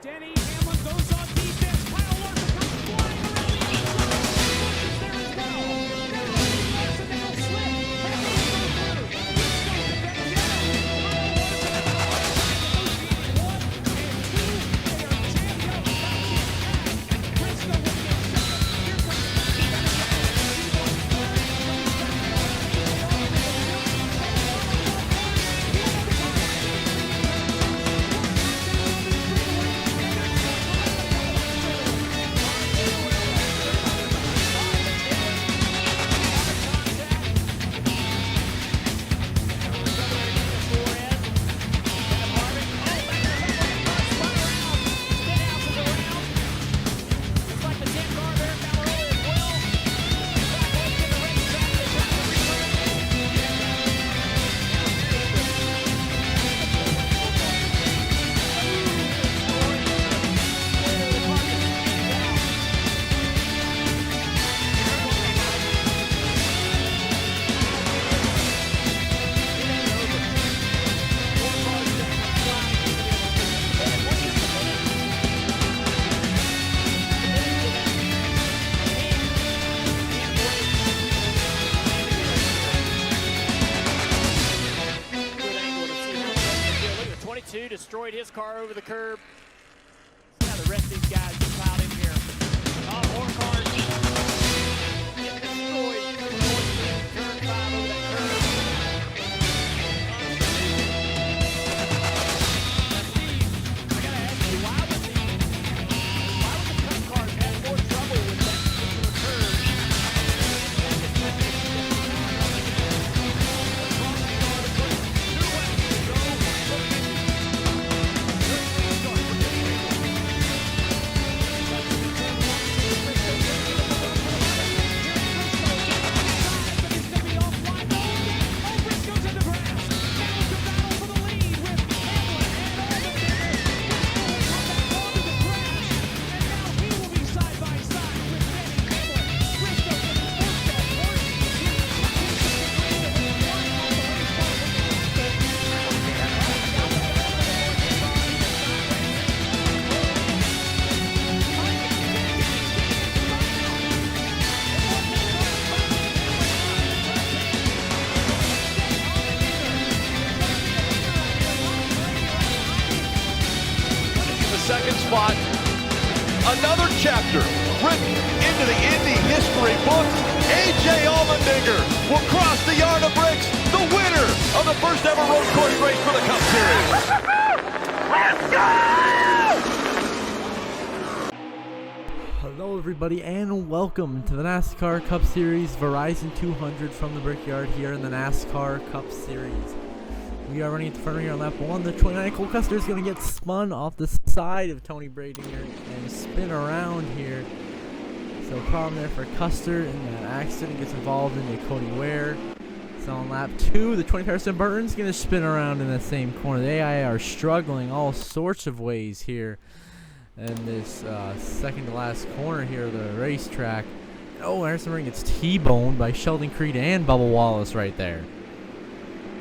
Denny Hamlin goes on defense. Kyle Larson comes flying around the outside. There as well. Larson now slip. Hamlin will go through. This goes to Benedetto. Kyle Larson and negotiating 1 and 2. They are jammed up back in back. Briscoe will get second. Here comes Benedetto. He won third. Comes back on. They are in the field. Destroyed his car over the curb. See how the rest of these guys get piled in here. Oh, more cars getting destroyed. Turn 5 over that curb. Now, Steve, I gotta ask you, why would the cup cars have more trouble with that particular curb? Second spot, another chapter written into the Indy history books. AJ Allmendinger will cross the yard of bricks, the winner of the first ever road course race for the Cup Series. Let's go! Hello everybody and welcome to the NASCAR Cup Series Verizon 200 from the Brickyard here in the NASCAR Cup Series. We are running at the front here on lap 1. The 29 Cole Custer is going to get spun off the side of Tony Bradinger and spin around here. So problem there for Custer in that accident. Gets involved into Cody Ware. So on lap 2, the 20 Harrison Burton's going to spin around in that same corner. The AI are struggling all sorts of ways here in this second to last corner here of the racetrack. Oh, Harrison Burton gets T-boned by Sheldon Creed and Bubba Wallace right there.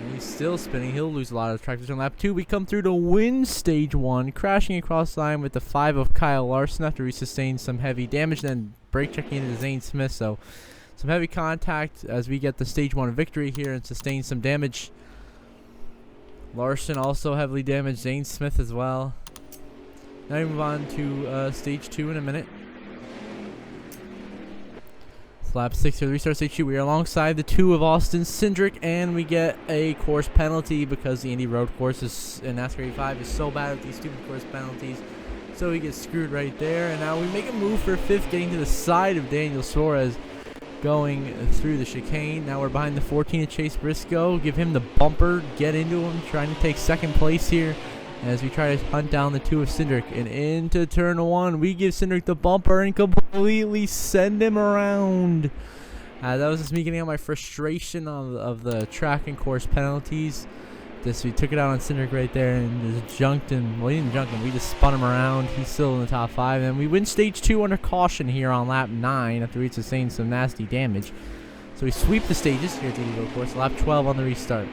And he's still spinning. He'll lose a lot of track on lap 2. We come through to win stage 1, crashing across the line with the 5 of Kyle Larson after he sustained some heavy damage, then brake checking into Zane Smith. So some heavy contact as we get the stage 1 victory here and sustain some damage. Larson also heavily damaged, Zane Smith as well. Now we move on to stage 2 in a minute. Lap 6 here, the restart stage 2. We are alongside the 2 of Austin Cindric, and we get a course penalty because the Indy Road course is, in NASCAR 85 is so bad with these stupid course penalties. So he gets screwed right there, and now we make a move for 5th, getting to the side of Daniel Suarez, going through the chicane. Now we're behind the 14 of Chase Briscoe. Give him the bumper, get into him, trying to take 2nd place here as we try to hunt down the 2 of Cindric. And into turn 1, we give Cindric the bumper and completely send him around. That was just me getting out my frustration of the track and course penalties. We took it out on Cindric right there and just junked him. Well, he didn't junk him. We just spun him around. He's still in the top 5. And we win stage 2 under caution here on lap 9 after we sustained some nasty damage. So we sweep the stages here at the Indy Road course. Lap 12 on the restart.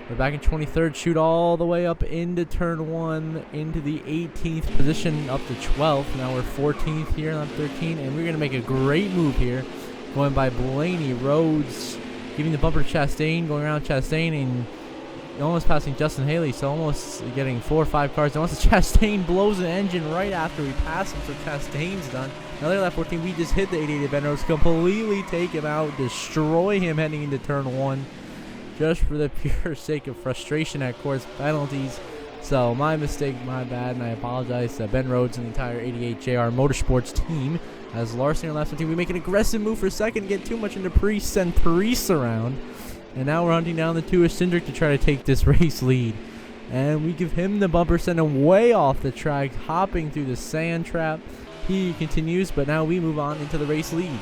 We're back in 23rd, shoot all the way up into turn 1, into the 18th position, up to 12th. Now we're 14th here on 13, and we're going to make a great move here, going by Blaney, Rhodes, giving the bumper to Chastain, going around Chastain, and almost passing Justin Haley, so almost getting 4 or 5 cars. And once Chastain blows an engine right after we pass him, so Chastain's done. Another lap 14, we just hit the 88 Burnouts, completely take him out, destroy him heading into turn 1. Just for the pure sake of frustration at course penalties. So my mistake, my bad, and I apologize to Ben Rhodes and the entire 88 JR Motorsports team. As Larson in last 15, we make an aggressive move for second, get too much into Priest, send Priest around. And now we're hunting down the 2-ish Cindric to try to take this race lead. And we give him the bumper, send him way off the track, hopping through the sand trap. He continues, but now we move on into the race lead.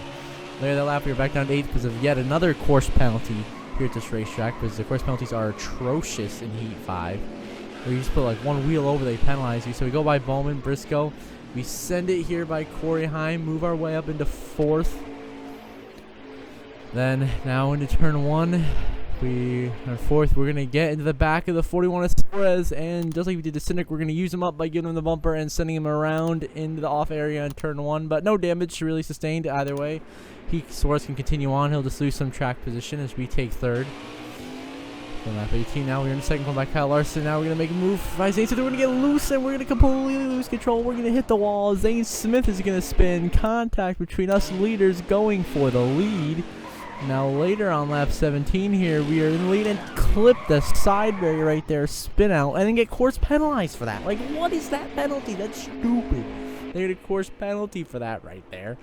Later that lap, we are back down to 8th because of yet another course penalty here at this racetrack, because the course penalties are atrocious in Heat 5. Where you just put like one wheel over, they penalize you. So we go by Bowman, Briscoe. We send it here by Corey Heim, move our way up into 4th. Then now into turn 1, we are 4th. We're going to get into the back of the 41 Suarez, and just like we did to Cindric, we're going to use him up by giving him the bumper and sending him around into the off area in turn 1, but no damage really sustained either way. Suarez can continue on. He'll just lose some track position as we take 3rd. So lap 18 now, we're in 2nd, going by Kyle Larson. Now we're going to make a move by Zane Smith. We're going to get loose, and we're going to completely lose control. We're going to hit the wall. Zane Smith is going to spin. Contact between us leaders going for the lead. Now later on lap 17 here, we are in the lead and clip the side barrier right there, spin out, and then get course penalized for that. Like, what is that penalty? That's stupid. They get a course penalty for that right there.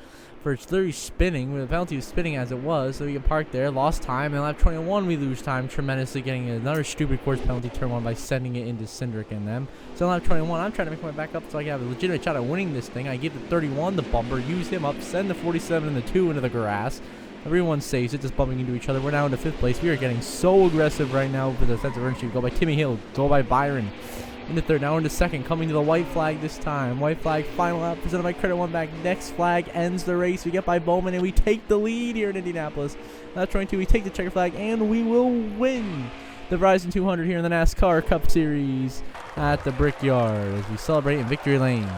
For its literally spinning, the penalty was spinning as it was, so we get parked there, lost time, and lap 21 we lose time tremendously, getting another stupid course penalty turn 1 by sending it into Cindric and them. So lap 21, I'm trying to make my back up so I can have a legitimate shot at winning this thing. I give the 31 the bumper, use him up, send the 47 and the 2 into the grass. Everyone saves it, just bumping into each other. We're now into 5th place. We are getting so aggressive right now for the sense of urgency. Go by Timmy Hill, go by Byron. Into 3rd, now into 2nd, coming to the white flag this time. White flag, final lap, presented by Credit One back. Next flag ends the race. We get by Bowman, and we take the lead here in Indianapolis. Lap 22, we take the checker flag, and we will win the Verizon 200 here in the NASCAR Cup Series at the Brickyard as we celebrate in Victory Lane.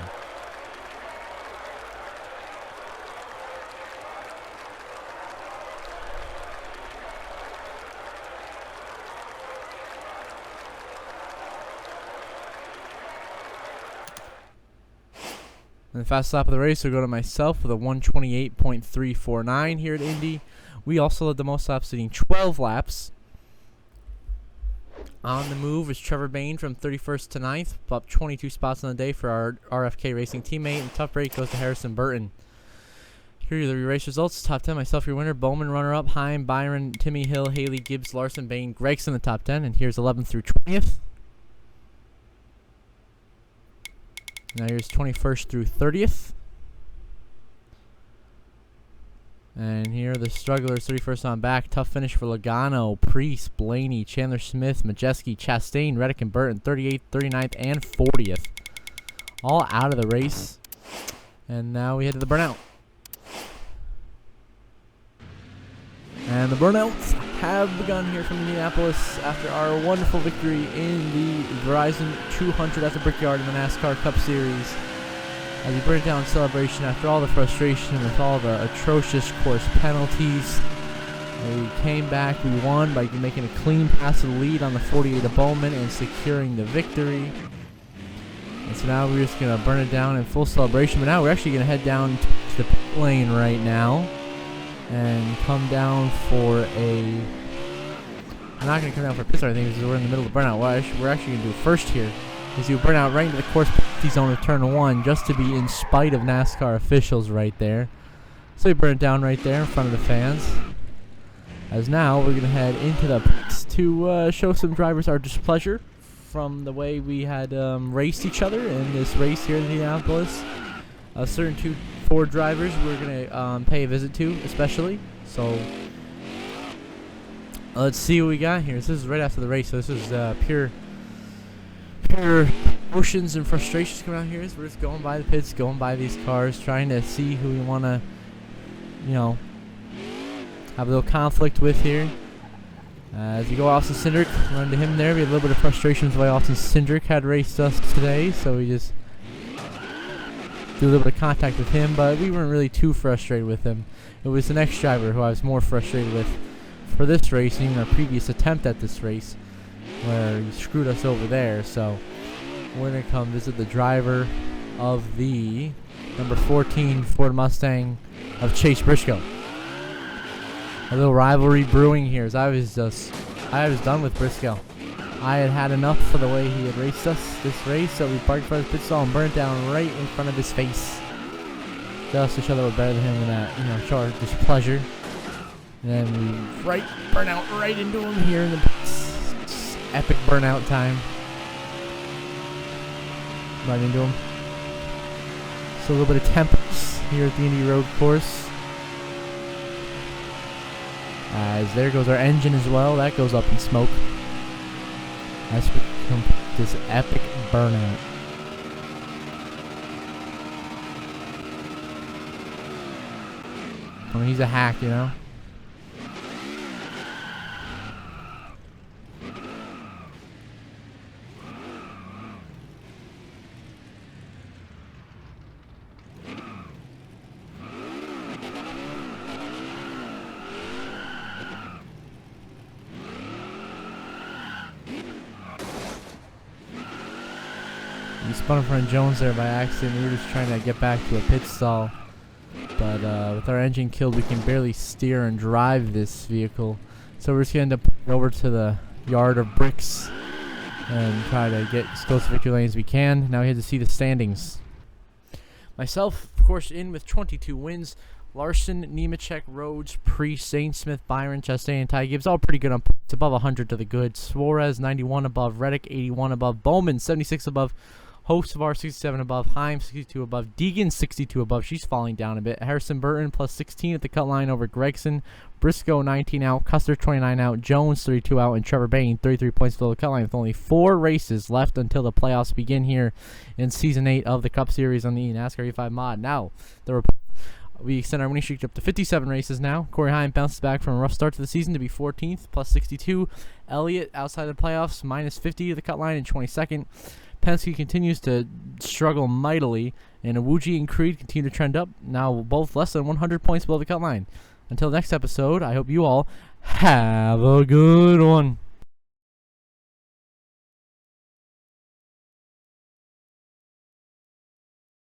And the fast lap of the race will go to myself with a 128.349 here at Indy. We also led the most laps, leading 12 laps. On the move is Trevor Bain from 31st to 9th, up 22 spots on the day for our RFK Racing teammate. And tough break goes to Harrison Burton. Here are the race results. Top 10, myself your winner. Bowman runner-up. Heim, Byron, Timmy Hill, Haley, Gibbs, Larson, Bain, Gregson in the top 10. And here's 11th through 20th. Now here's 21st through 30th. And here are the strugglers, 31st on back. Tough finish for Logano, Priest, Blaney, Chandler Smith, Majeski, Chastain, Reddick, and Burton. 38th, 39th, and 40th. All out of the race. And now we head to the burnout. And the burnouts have begun here from Indianapolis after our wonderful victory in the Verizon 200 at the Brickyard in the NASCAR Cup Series. As we burn it down in celebration after all the frustration with all the atrocious course penalties. We came back, we won by making a clean pass of the lead on the 48 of Bowman and securing the victory. And so now we're just going to burn it down in full celebration. But now we're actually going to head down to the pit lane right now. And come down for a... I'm not going to come down for a pit start, I think, because we're in the middle of the burnout. We're actually going to do first here is you burn out right into the course penalty zone of turn 1 just to be in spite of NASCAR officials right there. So we burn it down right there in front of the fans. As now we're going to head into the pits to show some drivers our displeasure from the way we had raced each other in this race here in Indianapolis. Certain 2 Ford drivers we're going to pay a visit to, especially. So let's see what we got here. This is right after the race, so this is pure emotions and frustrations coming out here. So we're just going by the pits, going by these cars, trying to see who we want to, you know, have a little conflict with here. As you go, Austin Cindric, run to him there. We had a little bit of frustration with the way Austin Cindric had raced us today, so we just do a little bit of contact with him, but we weren't really too frustrated with him. It was the next driver who I was more frustrated with for this race, and even our previous attempt at this race, where he screwed us over there. So we're going to come visit the driver of the number 14 Ford Mustang of Chase Briscoe. A little rivalry brewing here, as I was done with Briscoe. I had had enough for the way he had raced us this race, so we parked for his pit stall and burnt down right in front of his face, just to show that we're better than him and that, show our displeasure. And then we burn out right into him here in the pits. Just epic burnout time. Right into him. So a little bit of tempers here at the Indy Road course. As there goes our engine as well. That goes up in smoke. As we complete this epic burnout. I mean, he's a hack, you know. We spun in front of Jones there by accident. We were just trying to get back to a pit stall. But with our engine killed, we can barely steer and drive this vehicle. So we're just going to end up over to the yard of bricks and try to get as close to victory lane as we can. Now we have to see the standings. Myself, of course, in with 22 wins. Larson, Nemechek, Rhodes, Priest, Smith, Byron, Chastain, and Ty Gibbs, all pretty good on points, above 100 to the good. Suarez, 91 above. Reddick, 81 above. Bowman, 76 above. Hocevar, 67 above. Heim, 62 above. Deegan, 62 above. She's falling down a bit. Harrison Burton, plus 16 at the cut line over Gregson. Briscoe, 19 out. Custer, 29 out. Jones, 32 out. And Trevor Bain, 33 points below the cut line, with only 4 races left until the playoffs begin here in Season 8 of the Cup Series on the NASCAR E5 mod. Now, we extend our winning streak up to 57 races now. Corey Heim bounces back from a rough start to the season to be 14th, plus 62. Elliott, outside the playoffs, minus 50 to the cut line in 22nd. Penske continues to struggle mightily, and Awuji and Creed continue to trend up, now both less than 100 points below the cut line. Until next episode, I hope you all have a good one.